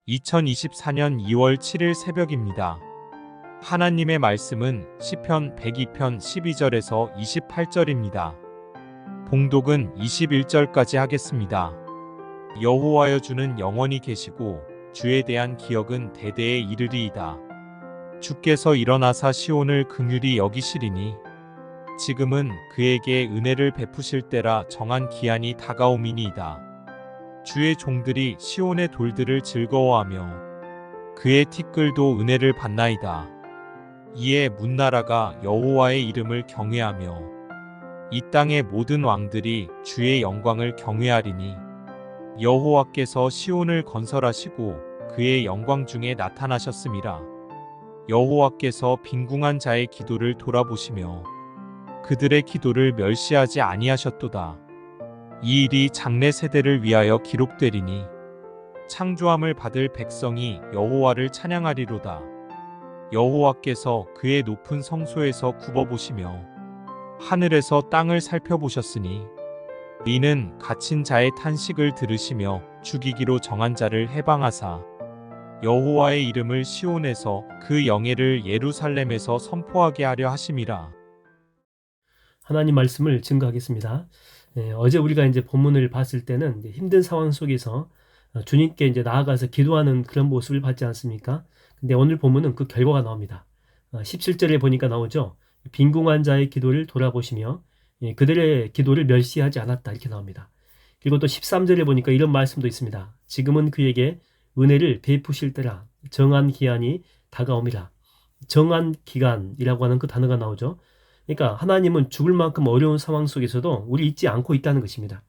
2024년 2월 7일 새벽입니다. 하나님의 말씀은 시편 102편 12절에서 28절입니다. 봉독은 21절까지 하겠습니다. 여호와여, 주는 영원히 계시고 주에 대한 기억은 대대에 이르리이다. 주께서 일어나사 시온을 긍휼히 여기시리니 지금은 그에게 은혜를 베푸실 때라. 정한 기한이 다가옴이니이다. 주의 종들이 시온의 돌들을 즐거워하며 그의 티끌도 은혜를 받나이다. 이에 문나라가 여호와의 이름을 경외하며 이 땅의 모든 왕들이 주의 영광을 경외하리니 여호와께서 시온을 건설하시고 그의 영광 중에 나타나셨음이라. 여호와께서 빈궁한 자의 기도를 돌아보시며 그들의 기도를 멸시하지 아니하셨도다. 이 일이 장래 세대를 위하여 기록되리니 창조함을 받을 백성이 여호와를 찬양하리로다. 여호와께서 그의 높은 성소에서 굽어보시며 하늘에서 땅을 살펴보셨으니 이는 갇힌 자의 탄식을 들으시며 죽이기로 정한 자를 해방하사 여호와의 이름을 시온에서 그 영예를 예루살렘에서 선포하게 하려 하심이라. 하나님 말씀을 증거하겠습니다. 어제 우리가 이제 본문을 봤을 때는 힘든 상황 속에서 주님께 이제 나아가서 기도하는 그런 모습을 봤지 않습니까? 근데 오늘 본문은 그 결과가 나옵니다. 17절에 보니까 나오죠. 빈궁한 자의 기도를 돌아보시며 그들의 기도를 멸시하지 않았다, 이렇게 나옵니다. 그리고 또 13절에 보니까 이런 말씀도 있습니다. 지금은 그에게 은혜를 베푸실 때라. 정한 기한이 다가옴이라. 정한 기간이라고 하는 그 단어가 나오죠. 그러니까 하나님은 죽을 만큼 어려운 상황 속에서도 우리 잊지 않고 있다는 것입니다.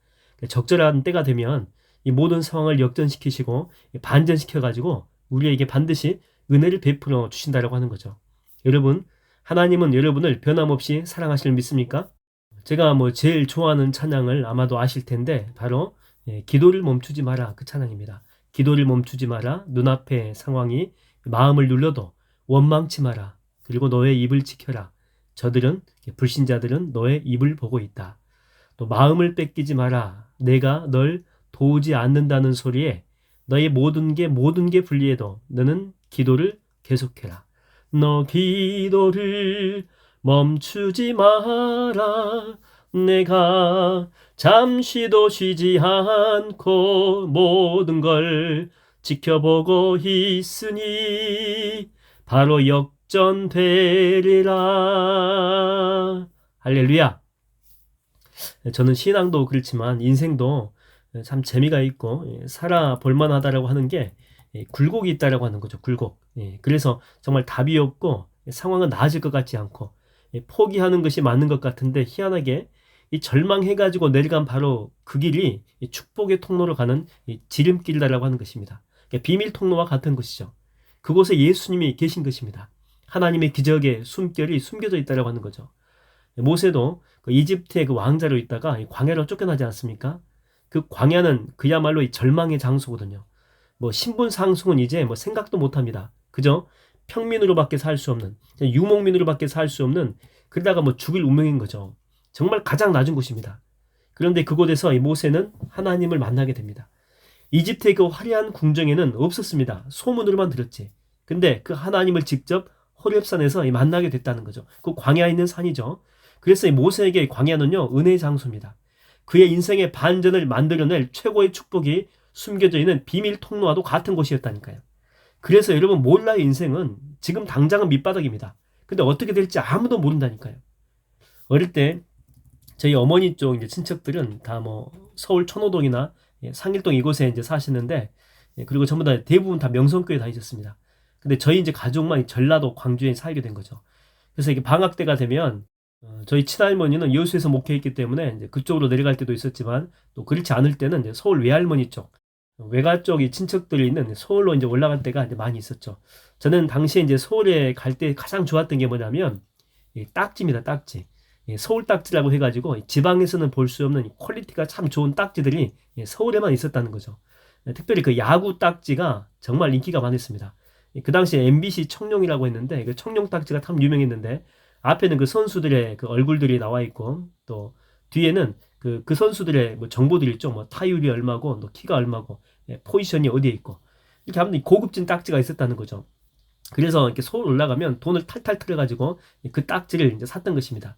적절한 때가 되면 이 모든 상황을 역전시키시고 반전시켜가지고 우리에게 반드시 은혜를 베풀어 주신다라고 하는 거죠. 여러분, 하나님은 여러분을 변함없이 사랑하시는 믿습니까? 제가 제일 좋아하는 찬양을 아마도 아실 텐데 바로 기도를 멈추지 마라, 그 찬양입니다. 기도를 멈추지 마라. 눈앞의 상황이 마음을 눌러도 원망치 마라. 그리고 너의 입을 지켜라. 불신자들은 너의 입을 보고 있다. 또 마음을 뺏기지 마라. 내가 널 도우지 않는다는 소리에 너의 모든 게 불리해도 너는 기도를 계속해라. 너 기도를 멈추지 마라. 내가 잠시도 쉬지 않고 모든 걸 지켜보고 있으니 바로 역전되리라. 할렐루야. 저는 신앙도 그렇지만 인생도 참 재미가 있고 살아볼 만하다라고 하는 게 굴곡이 있다라고 하는 거죠. 굴곡. 그래서 정말 답이 없고 상황은 나아질 것 같지 않고 포기하는 것이 맞는 것 같은데 희한하게 이 절망해가지고 내려간 바로 그 길이 축복의 통로로 가는 지름길이라고 하는 것입니다. 비밀 통로와 같은 것이죠. 그곳에 예수님이 계신 것입니다. 하나님의 기적의 숨결이 숨겨져 있다고 하는 거죠. 모세도 그 이집트의 그 왕자로 있다가 광야로 쫓겨나지 않습니까? 그 광야는 그야말로 이 절망의 장소거든요. 신분 상승은 이제 생각도 못합니다. 그저 평민으로밖에 살 수 없는, 유목민으로밖에 살 수 없는, 그러다가 죽을 운명인 거죠. 정말 가장 낮은 곳입니다. 그런데 그곳에서 이 모세는 하나님을 만나게 됩니다. 이집트의 그 화려한 궁정에는 없었습니다. 소문으로만 들었지. 근데 그 하나님을 직접 호렙산에서 만나게 됐다는 거죠. 그 광야에 있는 산이죠. 그래서 이 모세에게 광야는요, 은혜의 장소입니다. 그의 인생의 반전을 만들어낼 최고의 축복이 숨겨져 있는 비밀 통로와도 같은 곳이었다니까요. 그래서 여러분, 몰라요. 인생은 지금 당장은 밑바닥입니다. 근데 어떻게 될지 아무도 모른다니까요. 어릴 때 저희 어머니 쪽 이제 친척들은 다 서울 천호동이나 상일동 이곳에 이제 사시는데, 그리고 전부 다 대부분 다 명성교회 다니셨습니다. 근데 저희 이제 가족만 전라도 광주에 살게 된 거죠. 그래서 이게 방학 때가 되면 저희 친할머니는 여수에서 목회했기 때문에 이제 그쪽으로 내려갈 때도 있었지만, 또 그렇지 않을 때는 이제 서울 외할머니 쪽, 외가 쪽이 친척들이 있는 서울로 이제 올라갈 때가 이제 많이 있었죠. 저는 당시에 이제 서울에 갈 때 가장 좋았던 게 뭐냐면 딱지입니다. 딱지. 서울 딱지라고 해가지고 지방에서는 볼 수 없는 퀄리티가 참 좋은 딱지들이 서울에만 있었다는 거죠. 특별히 그 야구 딱지가 정말 인기가 많았습니다. 그 당시에 MBC 청룡이라고 했는데 그 청룡 딱지가 참 유명했는데, 앞에는 그 선수들의 그 얼굴들이 나와 있고, 또 뒤에는 그 선수들의 정보들이 있죠. 타율이 얼마고, 또 키가 얼마고, 포지션이 어디에 있고. 이렇게 하면 고급진 딱지가 있었다는 거죠. 그래서 이렇게 서울 올라가면 돈을 탈탈 털어가지고 그 딱지를 이제 샀던 것입니다.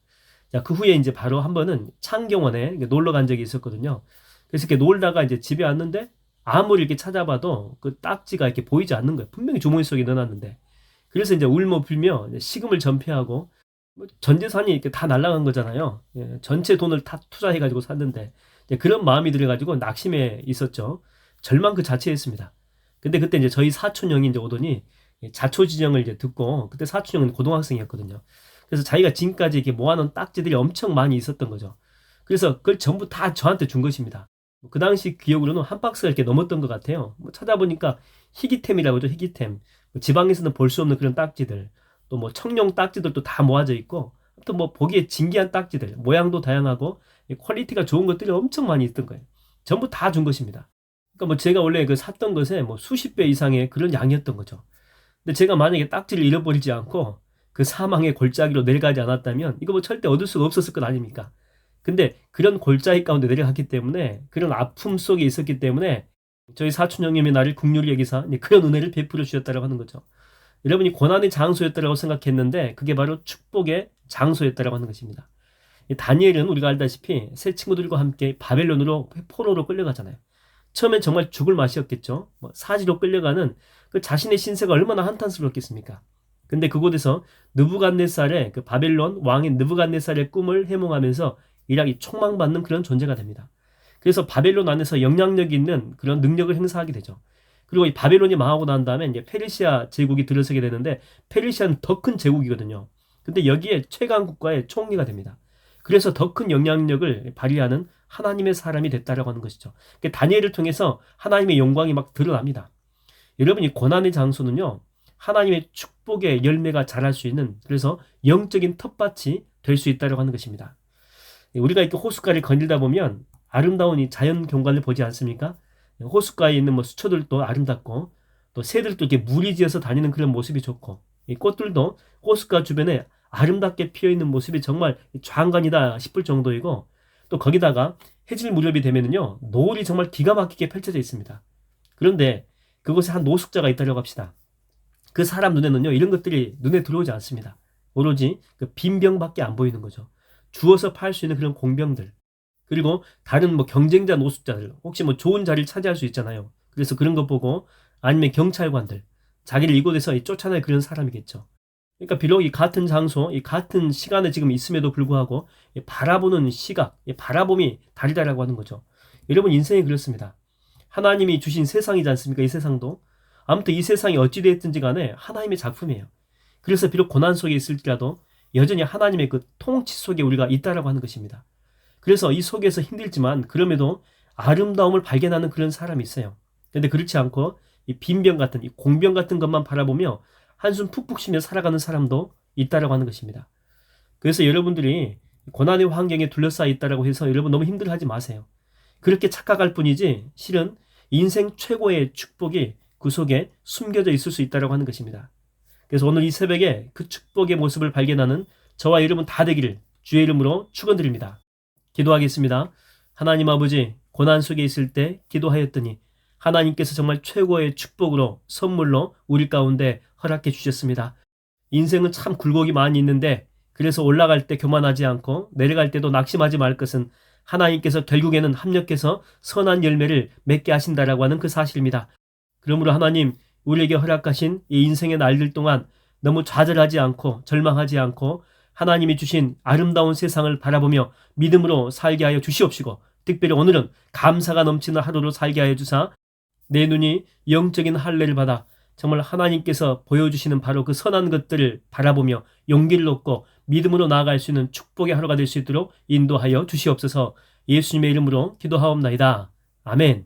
자, 그 후에 이제 바로 한 번은 창경원에 놀러 간 적이 있었거든요. 그래서 이렇게 놀다가 이제 집에 왔는데 아무리 이렇게 찾아봐도 그 딱지가 이렇게 보이지 않는 거예요. 분명히 주머니 속에 넣어놨는데. 그래서 이제 울며 불며 식음을 전폐하고 전 재산이 이렇게 다 날아간 거잖아요. 예, 전체 돈을 다 투자해가지고 샀는데 그런 마음이 들어가지고 낙심해 있었죠. 절망 그 자체였습니다. 근데 그때 이제 저희 사촌 형이 이제 오더니 자초지정을 이제 듣고 그때 사촌 형은 고등학생이었거든요. 그래서 자기가 지금까지 이렇게 모아놓은 딱지들이 엄청 많이 있었던 거죠. 그래서 그걸 전부 다 저한테 준 것입니다. 그 당시 기억으로는 한 박스가 이렇게 넘었던 것 같아요. 찾아보니까 희귀템이라고 하죠, 희귀템. 지방에서는 볼 수 없는 그런 딱지들. 또 뭐 청룡 딱지들도 다 모아져 있고, 또 뭐 보기에 진기한 딱지들, 모양도 다양하고, 퀄리티가 좋은 것들이 엄청 많이 있던 거예요. 전부 다 준 것입니다. 그러니까 뭐 제가 원래 그 샀던 것에 뭐 수십 배 이상의 그런 양이었던 거죠. 근데 제가 만약에 딱지를 잃어버리지 않고 그 사망의 골짜기로 내려가지 않았다면 이거 뭐 절대 얻을 수가 없었을 것 아닙니까? 근데 그런 골짜기 가운데 내려갔기 때문에 그런 아픔 속에 있었기 때문에 저희 사촌 형님이 나를 긍휼히 여기사 그런 은혜를 베풀어 주셨다고 하는 거죠. 여러분이 고난의 장소였다고 생각했는데 그게 바로 축복의 장소였다고 하는 것입니다. 다니엘은 우리가 알다시피 새 친구들과 함께 바벨론으로 포로로 끌려가잖아요. 처음엔 정말 죽을 맛이었겠죠. 사지로 끌려가는 그 자신의 신세가 얼마나 한탄스럽겠습니까? 근데 그곳에서 느부갓네살의 그 바벨론 왕인 느부갓네살의 꿈을 해몽하면서 일하기 촉망받는 그런 존재가 됩니다. 그래서 바벨론 안에서 영향력 있는 그런 능력을 행사하게 되죠. 그리고 이 바벨론이 망하고 난 다음에 이제 페르시아 제국이 들어서게 되는데 페르시아는 더 큰 제국이거든요. 근데 여기에 최강 국가의 총리가 됩니다. 그래서 더 큰 영향력을 발휘하는 하나님의 사람이 됐다라고 하는 것이죠. 그러니까 다니엘을 통해서 하나님의 영광이 막 드러납니다. 여러분, 이 고난의 장소는요, 하나님의 축복의 열매가 자랄 수 있는, 그래서 영적인 텃밭이 될 수 있다고 하는 것입니다. 우리가 이렇게 호숫가를 거닐다 보면 아름다운 이 자연 경관을 보지 않습니까? 호숫가에 있는 뭐 수초들도 아름답고 또 새들도 이렇게 무리지어서 다니는 그런 모습이 좋고 이 꽃들도 호숫가 주변에 아름답게 피어있는 모습이 정말 장관이다 싶을 정도이고 또 거기다가 해질 무렵이 되면은요 노을이 정말 기가 막히게 펼쳐져 있습니다. 그런데 그곳에 한 노숙자가 있다고 합시다. 그 사람 눈에는요 이런 것들이 눈에 들어오지 않습니다. 오로지 그 빈병밖에 안 보이는 거죠. 주워서 팔 수 있는 그런 공병들 그리고 다른 뭐 경쟁자 노숙자들 혹시 뭐 좋은 자리를 차지할 수 있잖아요. 그래서 그런 거 보고 아니면 경찰관들 자기를 이곳에서 쫓아낼 그런 사람이겠죠. 그러니까 비록 이 같은 장소, 이 같은 시간에 지금 있음에도 불구하고 바라보는 시각, 바라봄이 다르다라고 하는 거죠. 여러분 인생이 그렇습니다. 하나님이 주신 세상이지 않습니까? 이 세상도. 아무튼 이 세상이 어찌되었든지 간에 하나님의 작품이에요. 그래서 비록 고난 속에 있을지라도 여전히 하나님의 그 통치 속에 우리가 있다라고 하는 것입니다. 그래서 이 속에서 힘들지만 그럼에도 아름다움을 발견하는 그런 사람이 있어요. 그런데 그렇지 않고 이 빈병 같은 이 공병 같은 것만 바라보며 한숨 푹푹 쉬며 살아가는 사람도 있다라고 하는 것입니다. 그래서 여러분들이 고난의 환경에 둘러싸여 있다라고 해서 여러분 너무 힘들어하지 마세요. 그렇게 착각할 뿐이지 실은 인생 최고의 축복이 그 속에 숨겨져 있을 수 있다라고 하는 것입니다. 그래서 오늘 이 새벽에 그 축복의 모습을 발견하는 저와 여러분 다 되기를 주의 이름으로 축원드립니다. 기도하겠습니다. 하나님 아버지, 고난 속에 있을 때 기도하였더니 하나님께서 정말 최고의 축복으로 선물로 우리 가운데 허락해 주셨습니다. 인생은 참 굴곡이 많이 있는데 그래서 올라갈 때 교만하지 않고 내려갈 때도 낙심하지 말 것은 하나님께서 결국에는 합력해서 선한 열매를 맺게 하신다라고 하는 그 사실입니다. 그러므로 하나님, 우리에게 허락하신 이 인생의 날들 동안 너무 좌절하지 않고 절망하지 않고 하나님이 주신 아름다운 세상을 바라보며 믿음으로 살게 하여 주시옵시고 특별히 오늘은 감사가 넘치는 하루로 살게 하여 주사 내 눈이 영적인 할례를 받아 정말 하나님께서 보여주시는 바로 그 선한 것들을 바라보며 용기를 얻고 믿음으로 나아갈 수 있는 축복의 하루가 될 수 있도록 인도하여 주시옵소서. 예수님의 이름으로 기도하옵나이다. 아멘.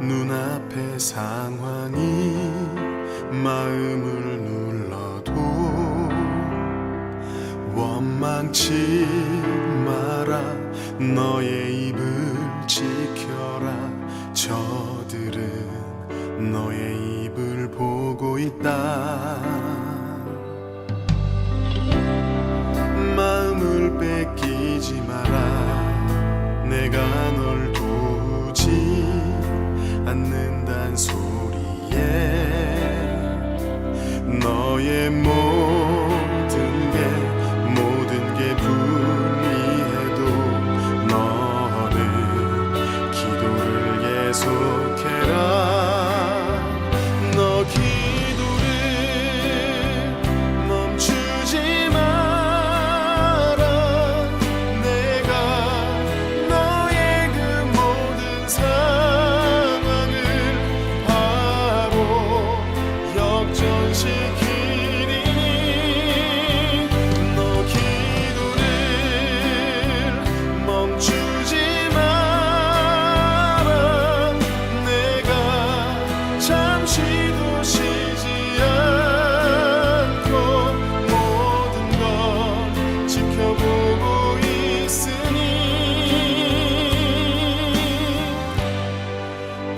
눈앞의 상황이 마음을 눌러도 원망치 마라. 너의 입을 지켜라. 저들은 너의 입을 보고 있다. 마음을 뺏기지 마라. 내가 널 도우지 않는단 소리에 너의 모든 게 불리해도 너는 기도를 계속해라. 너 기도를 멈추지 마라. 내가 너의 그 모든 상황을 바로 역전시키리니 너 기도를 멈추지 마라. 내가 잠시도 쉬지 않고 모든 걸 지켜보고 있으니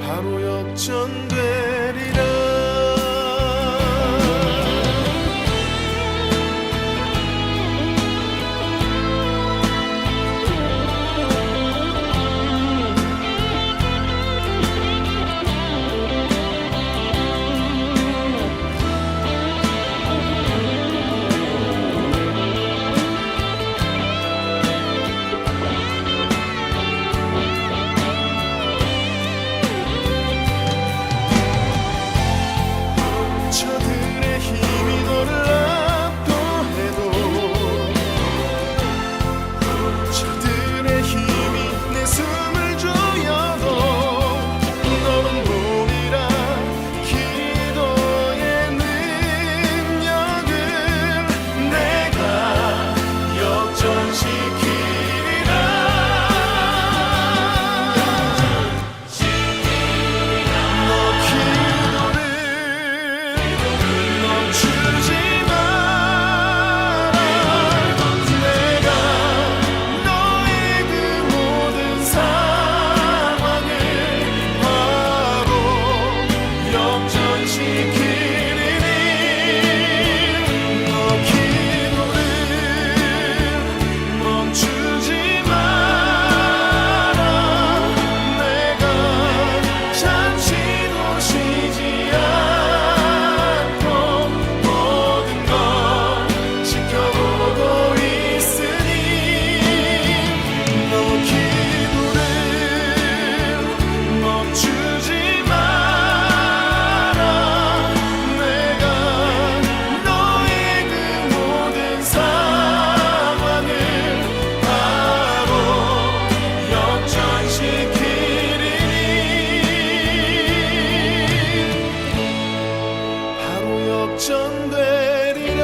바로 역전되리라. 저들의 힘이 너를 압도해도 저들의 힘이 내 숨을 조여도 너는 보리라. 기도의 능력을 내가 역전시키리라. 너 기도를 멈추지 마라. 내가 너의 그 모든 상황을 바로 역전시키리니 너 기도를 멈추지 마라. 내가 잠시도 쉬지 않고 모든 걸 지켜보고 있으니 너 기도를 멈추지 마라. 내가 너의 그 모든 상황을 바로 역전시키리니 바로 역전되리라.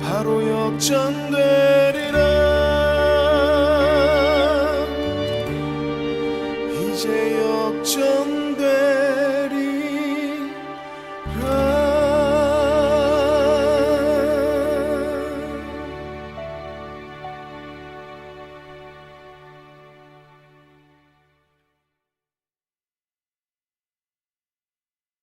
바로 역전되리라. 이제 역전